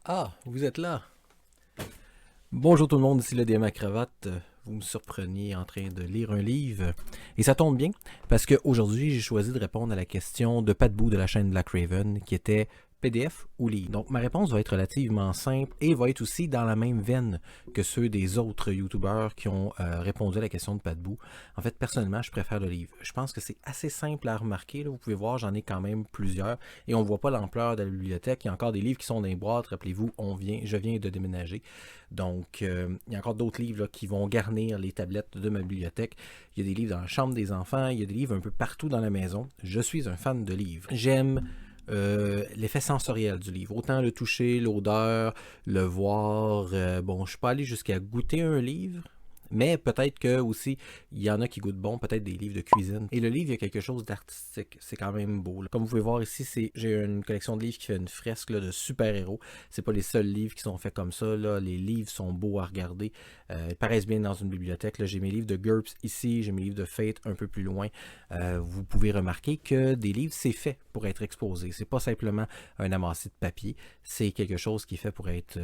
Ah, vous êtes là. Bonjour tout le monde, ici le DM à cravate. Vous me surpreniez en train de lire un livre. Et ça tombe bien, parce qu'aujourd'hui, j'ai choisi de répondre à la question de Pat Boo de la chaîne Black Raven, qui était PDF ou livre. Donc ma réponse va être relativement simple et va être aussi dans la même veine que ceux des autres YouTubeurs qui ont répondu à la question de Pat Boo. En fait, personnellement, je préfère le livre. Je pense que c'est assez simple à remarquer. Là. Vous pouvez voir, j'en ai quand même plusieurs. Et on ne voit pas l'ampleur de la bibliothèque. Il y a encore des livres qui sont dans les boîtes. Rappelez-vous, je viens de déménager. Donc, il y a encore d'autres livres là, qui vont garnir les tablettes de ma bibliothèque. Il y a des livres dans la chambre des enfants. Il y a des livres un peu partout dans la maison. Je suis un fan de livres. J'aime l'effet sensoriel du livre. Autant le toucher, l'odeur, le voir. Bon, je ne suis pas allé jusqu'à goûter un livre, mais peut-être que aussi, il y en a qui goûtent bon, peut-être des livres de cuisine. Et le livre, il y a quelque chose d'artistique. C'est quand même beau. Là. Comme vous pouvez voir ici, j'ai une collection de livres qui fait une fresque là, de super-héros. C'est pas les seuls livres qui sont faits comme ça. Là. Les livres sont beaux à regarder. Ils paraissent bien dans une bibliothèque. Là. J'ai mes livres de GURPS ici, j'ai mes livres de Fate un peu plus loin. Vous pouvez remarquer que des livres, c'est fait pour être exposé. C'est pas simplement un amassis de papier. C'est quelque chose qui est fait pour être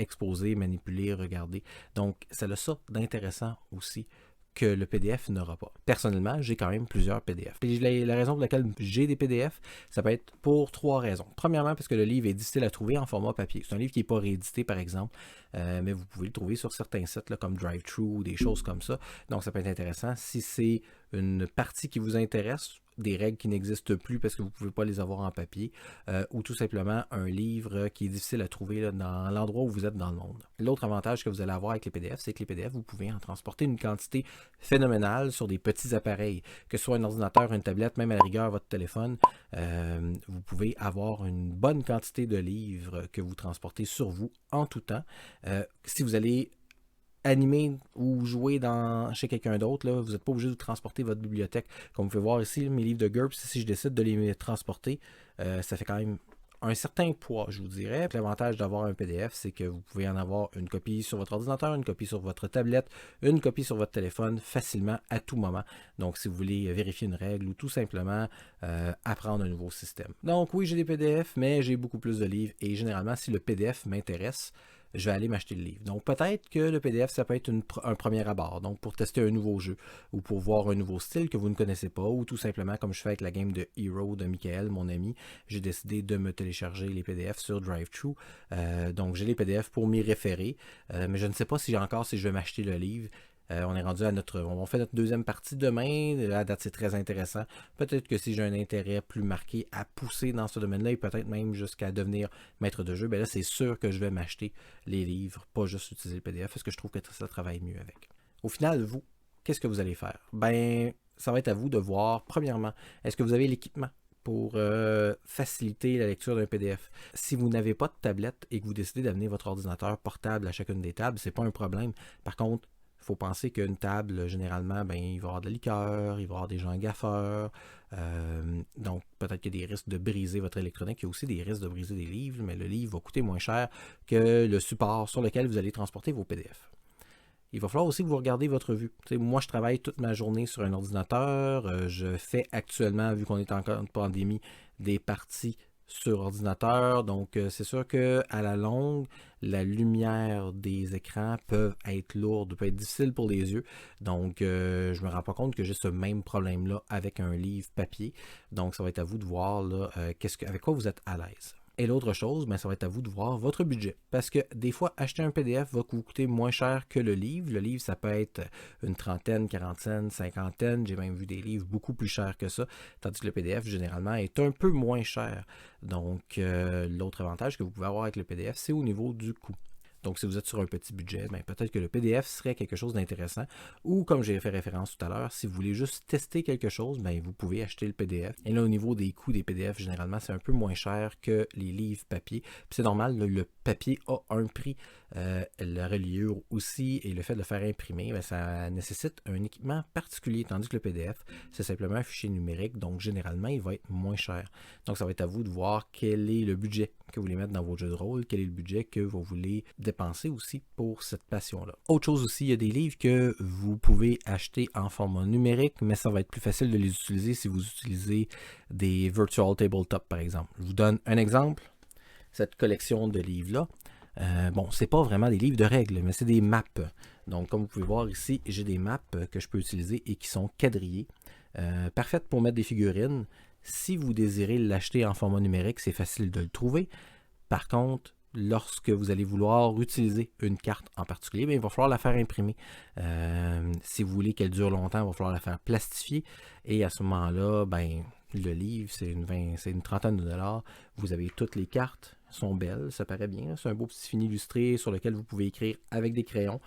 exposer, manipuler, regarder. Donc, ça a ça d'intéressant aussi que le PDF n'aura pas. Personnellement, j'ai quand même plusieurs PDF. Et la raison pour laquelle j'ai des PDF, ça peut être pour trois raisons. Premièrement, parce que le livre est difficile à trouver en format papier. C'est un livre qui n'est pas réédité, par exemple, mais vous pouvez le trouver sur certains sites là, comme DriveThru ou des choses comme ça. Donc, ça peut être intéressant. Si c'est une partie qui vous intéresse, des règles qui n'existent plus parce que vous ne pouvez pas les avoir en papier, ou tout simplement un livre qui est difficile à trouver là, dans l'endroit où vous êtes dans le monde. L'autre avantage que vous allez avoir avec les PDF, c'est que les PDF, vous pouvez en transporter une quantité phénoménale sur des petits appareils, que ce soit un ordinateur, une tablette, même à la rigueur votre téléphone. Vous pouvez avoir une bonne quantité de livres que vous transportez sur vous en tout temps. Si vous allez animer ou jouer chez quelqu'un d'autre, là, vous n'êtes pas obligé de transporter votre bibliothèque. Comme vous pouvez voir ici, mes livres de GURPS, si je décide de les transporter, ça fait quand même un certain poids, je vous dirais. L'avantage d'avoir un PDF, c'est que vous pouvez en avoir une copie sur votre ordinateur, une copie sur votre tablette, une copie sur votre téléphone facilement à tout moment. Donc, si vous voulez vérifier une règle ou tout simplement apprendre un nouveau système. Donc, oui, j'ai des PDF, mais j'ai beaucoup plus de livres et généralement, si le PDF m'intéresse, je vais aller m'acheter le livre. Donc peut-être que le PDF, ça peut être un premier abord, donc pour tester un nouveau jeu, ou pour voir un nouveau style que vous ne connaissez pas, ou tout simplement comme je fais avec la game de Hero de Michael, mon ami, j'ai décidé de me télécharger les PDF sur DriveThru. Donc j'ai les PDF pour m'y référer, mais je ne sais pas si je vais m'acheter le livre. On est rendu on fait notre deuxième partie demain. La date, c'est très intéressant. Peut-être que si j'ai un intérêt plus marqué à pousser dans ce domaine-là et peut-être même jusqu'à devenir maître de jeu, ben là, c'est sûr que je vais m'acheter les livres, pas juste utiliser le PDF, parce que je trouve que ça travaille mieux avec. Au final, vous, qu'est-ce que vous allez faire? Ben, ça va être à vous de voir, premièrement, est-ce que vous avez l'équipement pour faciliter la lecture d'un PDF. Si vous n'avez pas de tablette et que vous décidez d'amener votre ordinateur portable à chacune des tables, c'est pas un problème. Par contre, il faut penser qu'une table, généralement, ben, il va y avoir de la liqueur, il va y avoir des gens gaffeurs. Donc, peut-être qu'il y a des risques de briser votre électronique. Il y a aussi des risques de briser des livres, mais le livre va coûter moins cher que le support sur lequel vous allez transporter vos PDF. Il va falloir aussi que vous regardez votre vue. T'sais, moi, je travaille toute ma journée sur un ordinateur. Je fais actuellement, vu qu'on est encore en pandémie, des parties sur ordinateur. Donc, c'est sûr qu'à la longue, la lumière des écrans peut être lourde, peut être difficile pour les yeux. Donc, je ne me rends pas compte que j'ai ce même problème-là avec un livre papier. Donc, ça va être à vous de voir là, avec quoi vous êtes à l'aise. Et l'autre chose, ben, ça va être à vous de voir votre budget. Parce que des fois, acheter un PDF va vous coûter moins cher que le livre. Le livre, ça peut être une trentaine, quarantaine, cinquantaine. J'ai même vu des livres beaucoup plus chers que ça. Tandis que le PDF, généralement, est un peu moins cher. Donc, l'autre avantage que vous pouvez avoir avec le PDF, c'est au niveau du coût. Donc, si vous êtes sur un petit budget, ben, peut-être que le PDF serait quelque chose d'intéressant. Ou, comme j'ai fait référence tout à l'heure, si vous voulez juste tester quelque chose, ben, vous pouvez acheter le PDF. Et là, au niveau des coûts des PDF, généralement, c'est un peu moins cher que les livres papier. Puis c'est normal, le papier a un prix. La reliure aussi, et le fait de le faire imprimer, ben, ça nécessite un équipement particulier, tandis que le PDF, c'est simplement un fichier numérique, donc généralement, il va être moins cher. Donc, ça va être à vous de voir quel est le budget que vous voulez mettre dans vos jeux de rôle, quel est le budget que vous voulez dépenser aussi pour cette passion-là. Autre chose aussi, il y a des livres que vous pouvez acheter en format numérique, mais ça va être plus facile de les utiliser si vous utilisez des Virtual Tabletop, par exemple. Je vous donne un exemple. cette collection de livres-là. Bon, c'est pas vraiment des livres de règles, mais c'est des maps. Donc, comme vous pouvez voir ici, j'ai des maps que je peux utiliser et qui sont quadrillées. Parfaites pour mettre des figurines. Si vous désirez l'acheter en format numérique, c'est facile de le trouver. Par contre, lorsque vous allez vouloir utiliser une carte en particulier, bien, il va falloir la faire imprimer. Si vous voulez qu'elle dure longtemps, il va falloir la faire plastifier. Et à ce moment-là, ben, le livre, c'est une trentaine de dollars. Vous avez toutes les cartes, sont belles, ça paraît bien. C'est un beau petit fini illustré sur lequel vous pouvez écrire avec des crayons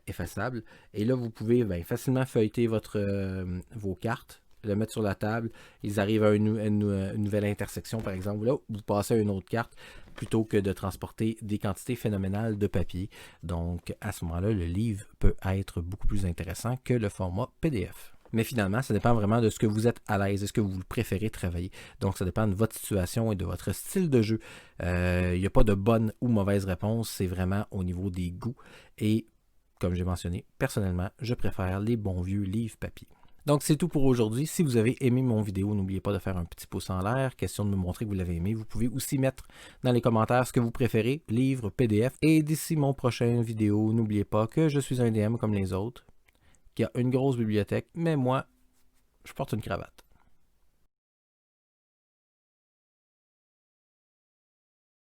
effaçables. Et là, vous pouvez facilement feuilleter vos cartes, le mettre sur la table. Ils arrivent à une nouvelle intersection, par exemple. Là, vous passez à une autre carte plutôt que de transporter des quantités phénoménales de papier. Donc, à ce moment-là, le livre peut être beaucoup plus intéressant que le format PDF. Mais finalement, ça dépend vraiment de ce que vous êtes à l'aise, est-ce que vous préférez travailler. Donc, ça dépend de votre situation et de votre style de jeu. Il n'y a pas de bonne ou mauvaise réponse, c'est vraiment au niveau des goûts. Et, comme j'ai mentionné, personnellement, je préfère les bons vieux livres papier. Donc, c'est tout pour aujourd'hui. Si vous avez aimé mon vidéo, n'oubliez pas de faire un petit pouce en l'air. Question de me montrer que vous l'avez aimé. Vous pouvez aussi mettre dans les commentaires ce que vous préférez, livre, PDF. Et d'ici mon prochain vidéo, n'oubliez pas que je suis un DM comme les autres, qui a une grosse bibliothèque, mais moi, je porte une cravate.